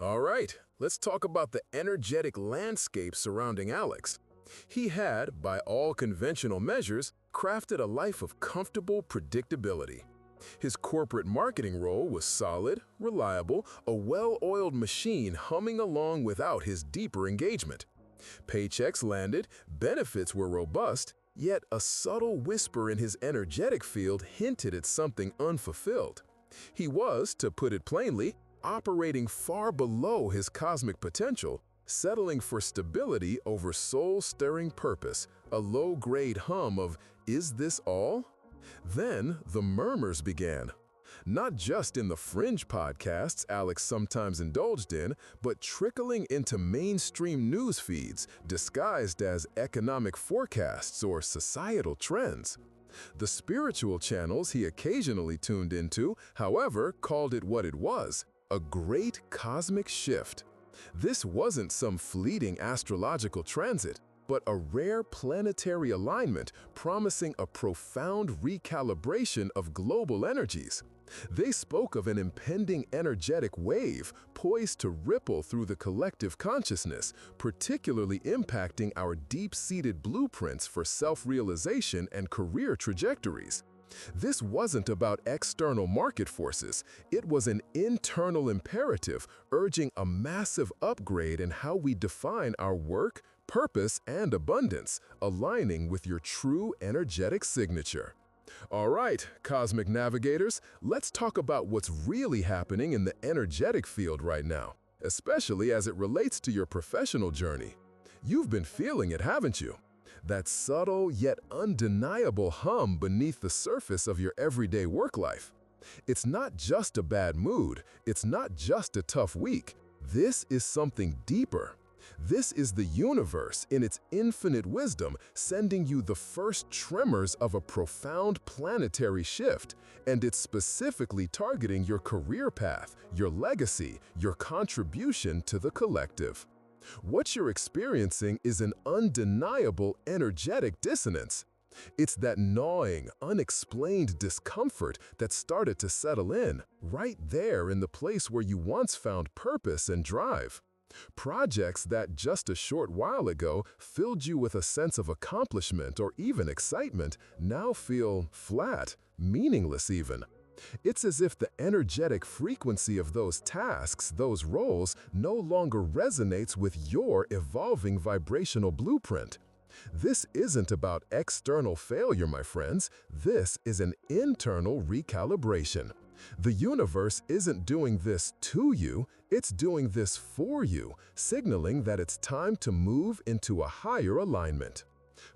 All right, let's talk about the energetic landscape surrounding Alex. He had, by all conventional measures, crafted a life of comfortable predictability. His corporate marketing role was solid, reliable, a well-oiled machine humming along without his deeper engagement. Paychecks landed, benefits were robust, yet a subtle whisper in his energetic field hinted at something unfulfilled. He was, to put it plainly, operating far below his cosmic potential, settling for stability over soul-stirring purpose, a low-grade hum of, "Is this all?" Then the murmurs began. Not just in the fringe podcasts Alex sometimes indulged in, but trickling into mainstream news feeds disguised as economic forecasts or societal trends. The spiritual channels he occasionally tuned into, however, called it what it was: a great cosmic shift. This wasn't some fleeting astrological transit, but a rare planetary alignment promising a profound recalibration of global energies. They spoke of an impending energetic wave poised to ripple through the collective consciousness, particularly impacting our deep-seated blueprints for self-realization and career trajectories. This wasn't about external market forces, it was an internal imperative urging a massive upgrade in how we define our work, purpose, and abundance, aligning with your true energetic signature. All right, cosmic navigators, let's talk about what's really happening in the energetic field right now, especially as it relates to your professional journey. You've been feeling it, haven't you? That subtle yet undeniable hum beneath the surface of your everyday work life. It's not just a bad mood, it's not just a tough week. This is something deeper. This is the universe, in its infinite wisdom, sending you the first tremors of a profound planetary shift, and it's specifically targeting your career path, your legacy, your contribution to the collective. What you're experiencing is an undeniable energetic dissonance. It's that gnawing, unexplained discomfort that started to settle in, right there in the place where you once found purpose and drive. Projects that just a short while ago filled you with a sense of accomplishment or even excitement now feel flat, meaningless even. It's as if the energetic frequency of those tasks, those roles, no longer resonates with your evolving vibrational blueprint. This isn't about external failure, my friends. This is an internal recalibration. The universe isn't doing this to you, it's doing this for you, signaling that it's time to move into a higher alignment.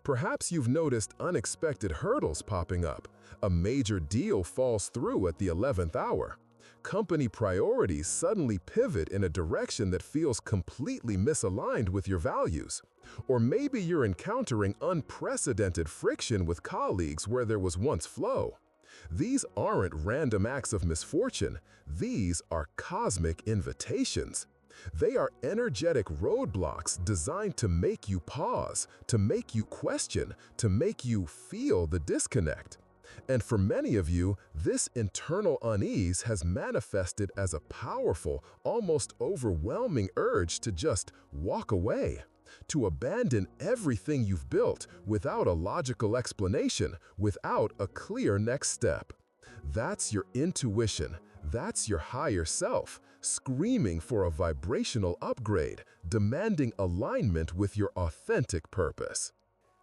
Perhaps you've noticed unexpected hurdles popping up. A major deal falls through at the 11th hour. Company priorities suddenly pivot in a direction that feels completely misaligned with your values. Or maybe you're encountering unprecedented friction with colleagues where there was once flow. These aren't random acts of misfortune, these are cosmic invitations. They are energetic roadblocks designed to make you pause, to make you question, to make you feel the disconnect. And for many of you, this internal unease has manifested as a powerful, almost overwhelming urge to just walk away, to abandon everything you've built without a logical explanation, without a clear next step. That's your intuition, that's your higher self, screaming for a vibrational upgrade, demanding alignment with your authentic purpose.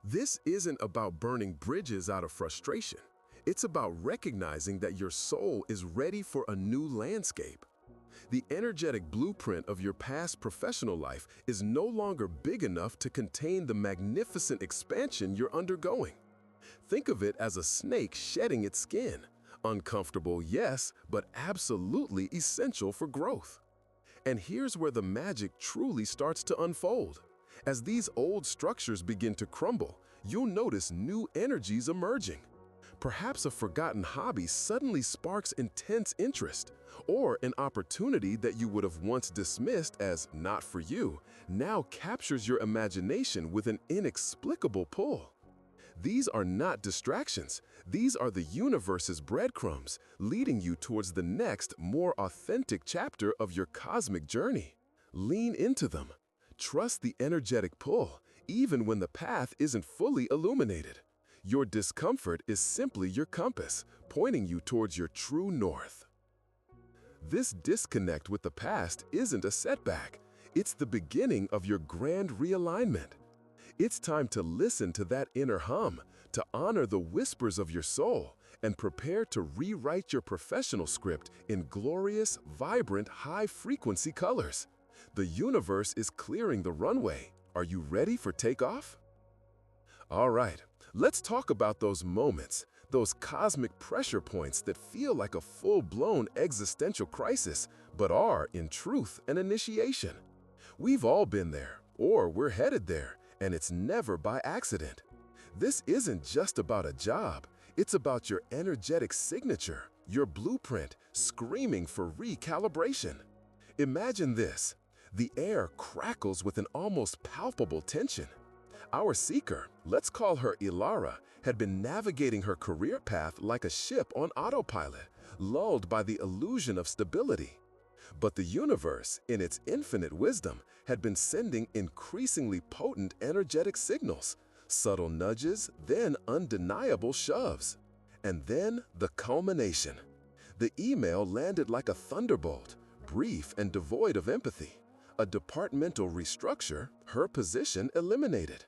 This isn't about burning bridges out of frustration. It's about recognizing that your soul is ready for a new landscape. The energetic blueprint of your past professional life is no longer big enough to contain the magnificent expansion you're undergoing. Think of it as a snake shedding its skin. Uncomfortable, yes, but absolutely essential for growth. And here's where the magic truly starts to unfold. As these old structures begin to crumble, you'll notice new energies emerging. Perhaps a forgotten hobby suddenly sparks intense interest, or an opportunity that you would have once dismissed as not for you now captures your imagination with an inexplicable pull. These are not distractions. These are the universe's breadcrumbs, leading you towards the next, more authentic chapter of your cosmic journey. Lean into them. Trust the energetic pull, even when the path isn't fully illuminated. Your discomfort is simply your compass, pointing you towards your true north. This disconnect with the past isn't a setback. It's the beginning of your grand realignment. It's time to listen to that inner hum, to honor the whispers of your soul, and prepare to rewrite your professional script in glorious, vibrant, high-frequency colors. The universe is clearing the runway. Are you ready for takeoff? All right, let's talk about those moments, those cosmic pressure points that feel like a full-blown existential crisis, but are, in truth, an initiation. We've all been there, or we're headed there, and it's never by accident. This isn't just about a job. It's about your energetic signature, your blueprint, screaming for recalibration. Imagine this. The air crackles with an almost palpable tension. Our seeker, let's call her Ilara, had been navigating her career path like a ship on autopilot, lulled by the illusion of stability. But the universe, in its infinite wisdom, had been sending increasingly potent energetic signals, subtle nudges, then undeniable shoves. And then the culmination. The email landed like a thunderbolt, brief and devoid of empathy. A departmental restructure, her position eliminated.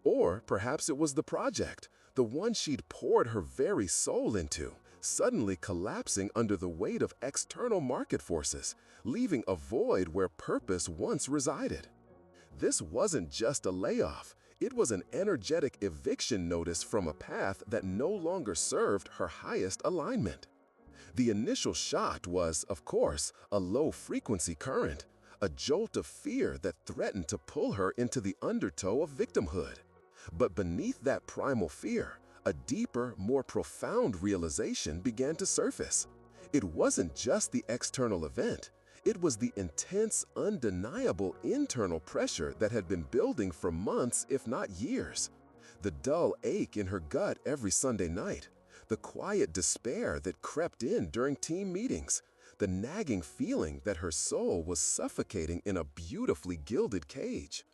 Or perhaps it was the project, the one she'd poured her very soul into, suddenly collapsing under the weight of external market forces, leaving a void where purpose once resided. This wasn't just a layoff. It was an energetic eviction notice from a path that no longer served her highest alignment. The initial shock was, of course, a low-frequency current, a jolt of fear that threatened to pull her into the undertow of victimhood. But beneath that primal fear, a deeper, more profound realization began to surface. It wasn't just the external event. It was the intense, undeniable internal pressure that had been building for months, if not years. The dull ache in her gut every Sunday night, the quiet despair that crept in during team meetings, the nagging feeling that her soul was suffocating in a beautifully gilded cage.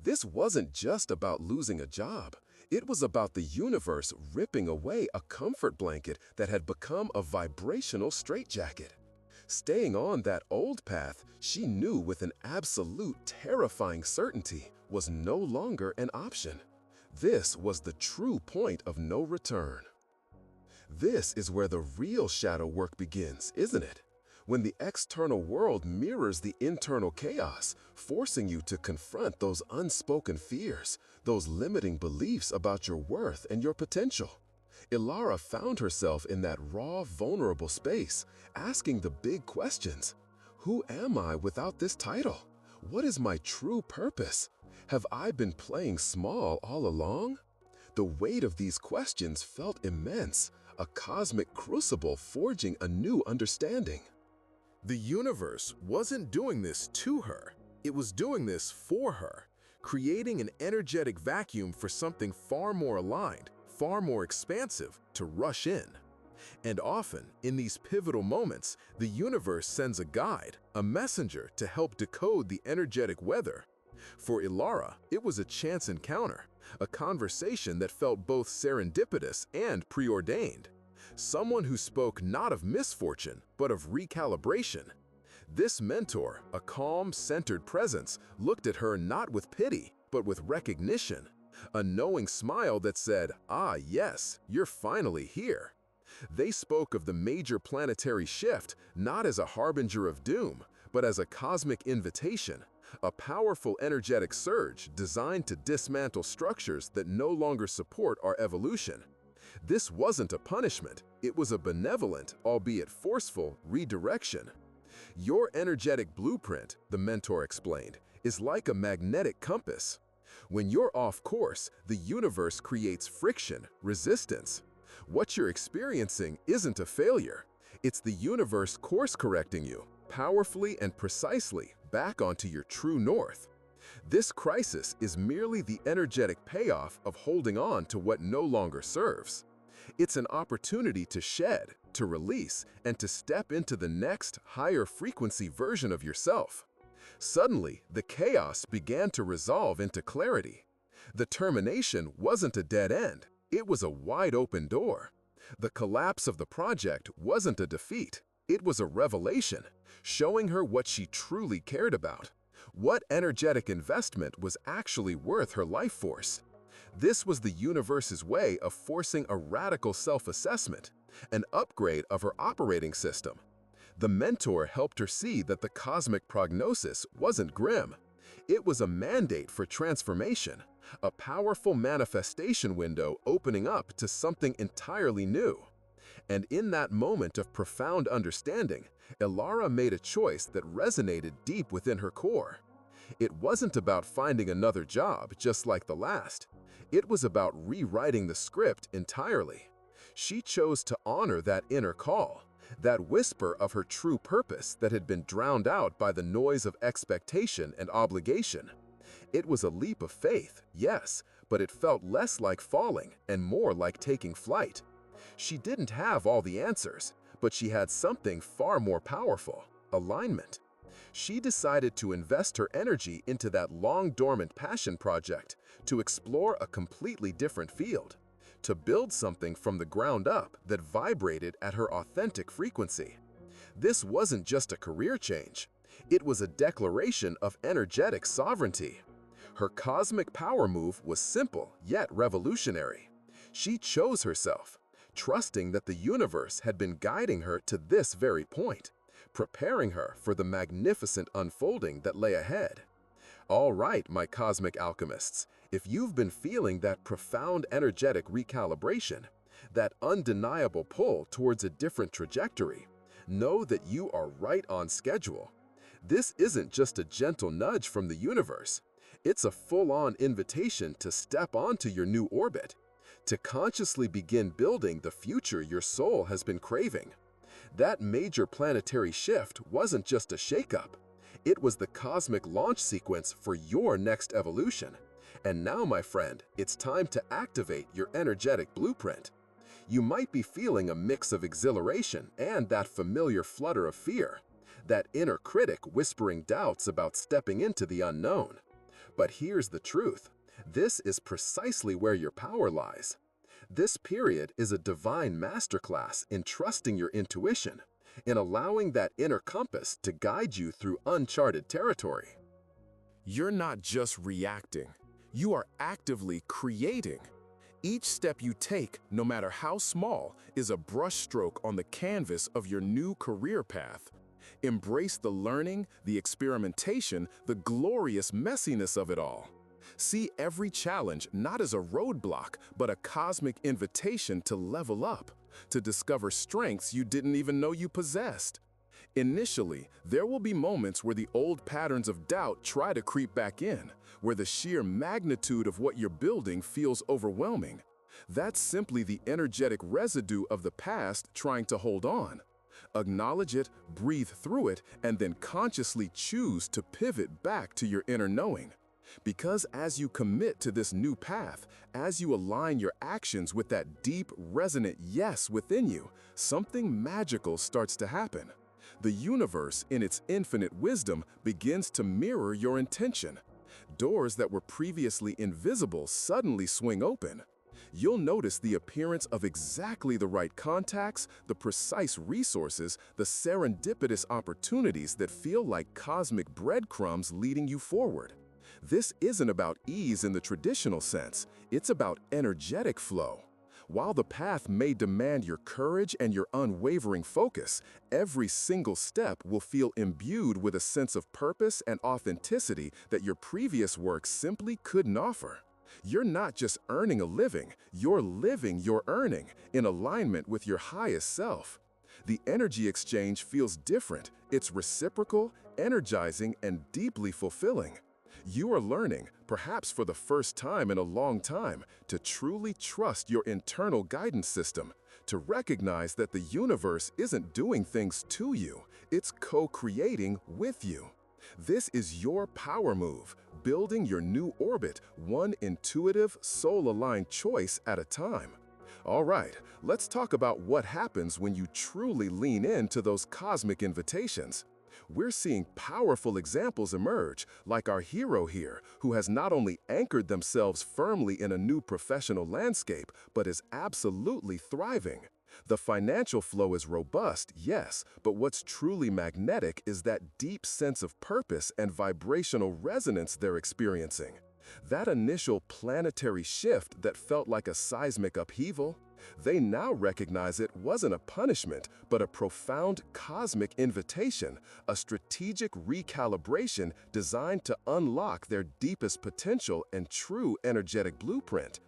This wasn't just about losing a job. It was about the universe ripping away a comfort blanket that had become a vibrational straitjacket. Staying on that old path, she knew with an absolute terrifying certainty, was no longer an option. This was the true point of no return. This is where the real shadow work begins, isn't it? When the external world mirrors the internal chaos, forcing you to confront those unspoken fears, those limiting beliefs about your worth and your potential. Ilara found herself in that raw, vulnerable space, asking the big questions. Who am I without this title? What is my true purpose? Have I been playing small all along? The weight of these questions felt immense, a cosmic crucible forging a new understanding. The universe wasn't doing this to her. It was doing this for her, creating an energetic vacuum for something far more aligned, far more expansive to rush in. And often, in these pivotal moments, the universe sends a guide, a messenger to help decode the energetic weather. For Ilara, it was a chance encounter, a conversation that felt both serendipitous and preordained. Someone who spoke not of misfortune, but of recalibration. This mentor, a calm, centered presence, looked at her not with pity, but with recognition. A knowing smile that said, "Ah, yes, you're finally here." They spoke of the major planetary shift not as a harbinger of doom, but as a cosmic invitation, a powerful energetic surge designed to dismantle structures that no longer support our evolution. This wasn't a punishment, it was a benevolent, albeit forceful, redirection. Your energetic blueprint, the mentor explained, is like a magnetic compass. When you're off course, the universe creates friction, resistance. What you're experiencing isn't a failure. It's the universe course-correcting you, powerfully and precisely, back onto your true north. This crisis is merely the energetic payoff of holding on to what no longer serves. It's an opportunity to shed, to release, and to step into the next, higher frequency version of yourself. Suddenly, the chaos began to resolve into clarity. The termination wasn't a dead end, it was a wide-open door. The collapse of the project wasn't a defeat, it was a revelation, showing her what she truly cared about. What energetic investment was actually worth her life force. This was the universe's way of forcing a radical self-assessment, an upgrade of her operating system. The mentor helped her see that the cosmic prognosis wasn't grim. It was a mandate for transformation, a powerful manifestation window opening up to something entirely new. And in that moment of profound understanding, Elara made a choice that resonated deep within her core. It wasn't about finding another job just like the last. It was about rewriting the script entirely. She chose to honor that inner call, that whisper of her true purpose that had been drowned out by the noise of expectation and obligation. It was a leap of faith, yes, but it felt less like falling and more like taking flight. She didn't have all the answers, but she had something far more powerful: alignment. She decided to invest her energy into that long-dormant passion project, to explore a completely different field, to build something from the ground up that vibrated at her authentic frequency. This wasn't just a career change, it was a declaration of energetic sovereignty. Her cosmic power move was simple yet revolutionary. She chose herself, trusting that the universe had been guiding her to this very point, preparing her for the magnificent unfolding that lay ahead. All right, my cosmic alchemists, if you've been feeling that profound energetic recalibration, that undeniable pull towards a different trajectory, know that you are right on schedule. This isn't just a gentle nudge from the universe. It's a full-on invitation to step onto your new orbit, to consciously begin building the future your soul has been craving. That major planetary shift wasn't just a shakeup. It was the cosmic launch sequence for your next evolution. And now, my friend, it's time to activate your energetic blueprint. You might be feeling a mix of exhilaration and that familiar flutter of fear, that inner critic whispering doubts about stepping into the unknown. But here's the truth. This is precisely where your power lies. This period is a divine masterclass in trusting your intuition, in allowing that inner compass to guide you through uncharted territory. You're not just reacting, you are actively creating. Each step you take, no matter how small, is a brushstroke on the canvas of your new career path. Embrace the learning, the experimentation, the glorious messiness of it all. See every challenge not as a roadblock, but a cosmic invitation to level up, to discover strengths you didn't even know you possessed. Initially, there will be moments where the old patterns of doubt try to creep back in, where the sheer magnitude of what you're building feels overwhelming. That's simply the energetic residue of the past trying to hold on. Acknowledge it, breathe through it, and then consciously choose to pivot back to your inner knowing. Because as you commit to this new path, as you align your actions with that deep, resonant yes within you, something magical starts to happen. The universe, in its infinite wisdom, begins to mirror your intention. Doors that were previously invisible suddenly swing open. You'll notice the appearance of exactly the right contacts, the precise resources, the serendipitous opportunities that feel like cosmic breadcrumbs leading you forward. This isn't about ease in the traditional sense, it's about energetic flow. While the path may demand your courage and your unwavering focus, every single step will feel imbued with a sense of purpose and authenticity that your previous work simply couldn't offer. You're not just earning a living, you're living your earning in alignment with your highest self. The energy exchange feels different, it's reciprocal, energizing, and deeply fulfilling. You are learning, perhaps for the first time in a long time, to truly trust your internal guidance system, to recognize that the universe isn't doing things to you, it's co-creating with you. This is your power move, building your new orbit, one intuitive, soul-aligned choice at a time. All right, let's talk about what happens when you truly lean into those cosmic invitations. We're seeing powerful examples emerge, like our hero here, who has not only anchored themselves firmly in a new professional landscape, but is absolutely thriving. The financial flow is robust, yes, but what's truly magnetic is that deep sense of purpose and vibrational resonance they're experiencing. That initial planetary shift that felt like a seismic upheaval, they now recognize it wasn't a punishment, but a profound cosmic invitation, a strategic recalibration designed to unlock their deepest potential and true energetic blueprint.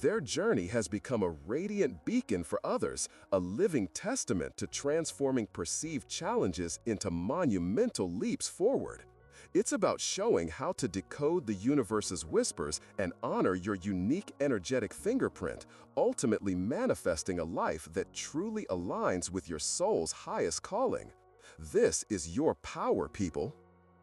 Their journey has become a radiant beacon for others, a living testament to transforming perceived challenges into monumental leaps forward. It's about showing how to decode the universe's whispers and honor your unique energetic fingerprint, ultimately manifesting a life that truly aligns with your soul's highest calling. This is your power, people.